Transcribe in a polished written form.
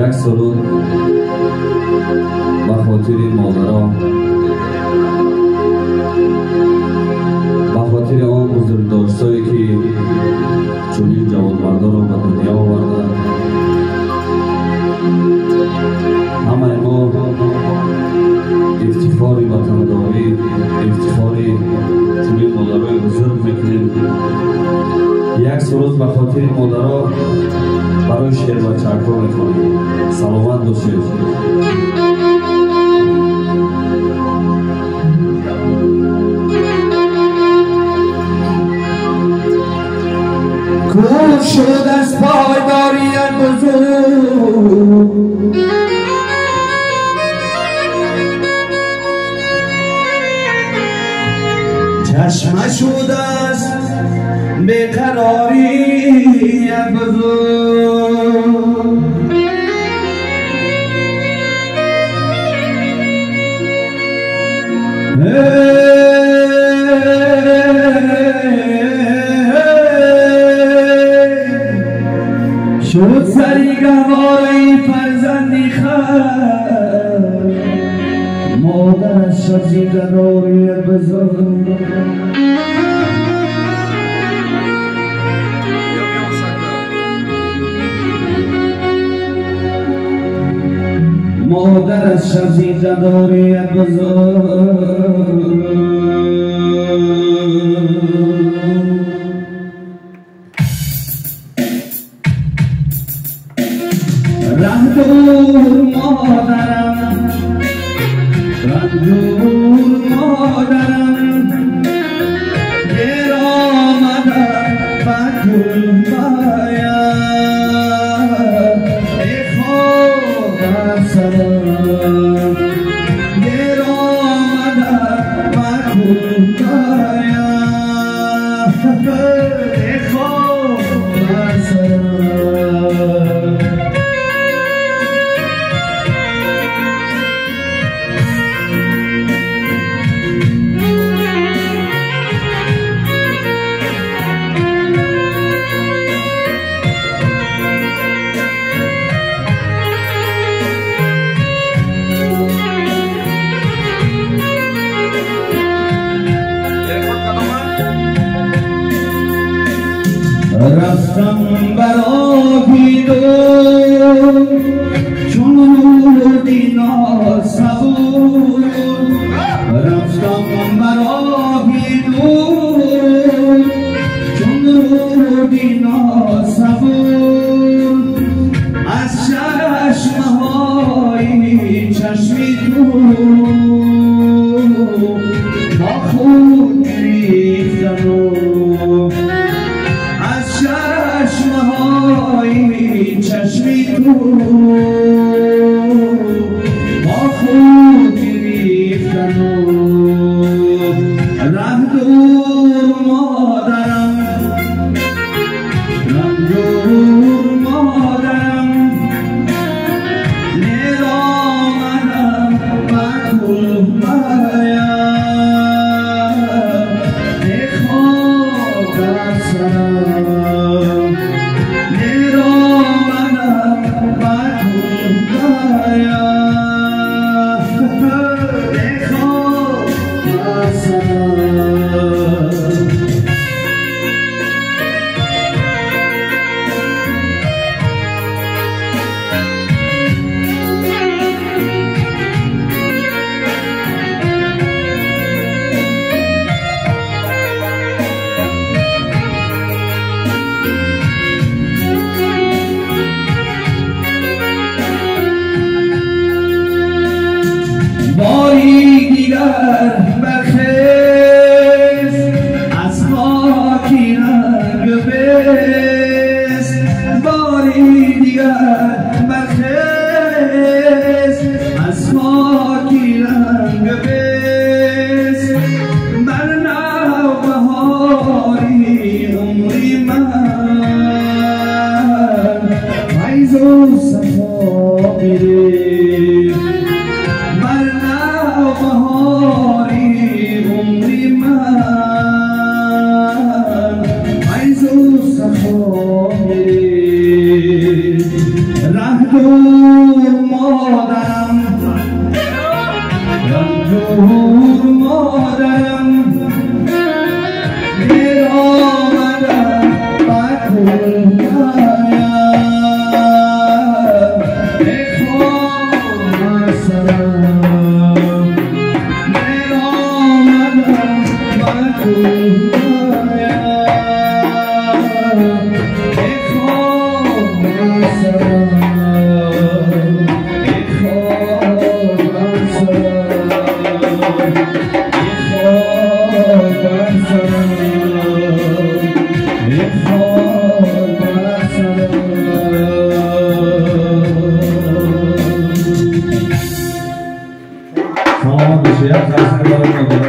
یک سرود به خاطر مادرها، به خاطر آن بزرگداشتایی که چنین جوانمردان را به دنیا آوردند. همه ما افتخار وطنداری، افتخار چنین مادرای بزرگ میکنیم. یک سرود به خاطر مادرها برای شعر و چرکا میخوانیم. سلامت باشید. کور شد از پایداریت بزرگ، چشمه شد از بیقراریت بزرگ. شد سری گواره فرزندی خر، مادر شبزی قراریت بزرگ. مادر از شبزی قراریت بزرگ. رنجور مادرم، رنجور مادرم، دیر آمدم بکل باید ای خدا سلام. دیر آمدم بکل باید ای خدا سلام. رفتم برای دور چون روزی ناصبور، رفتم برای دور چون روزی ناصبور. از چشمه‌های چشمی تو با خود گریختم، چشمه‌های چشمی تو با خود گریختم. ره دور مادرم، رنجور مادرم، دیر آمدم بکل باید ای خدا سلام. دیر آمدم بکل باید ای خدا سلام. باری دیگر برخیز از خاکی رنگ بیز، باری دیگر برخیز از خاکی رنگ بیز. بر نوبهاری عمری من فیض و صفا می‌ریخت. بهاری عمری من فیض و صفا می‌ریخت. ره دور سلامت بشه. یک خسته برای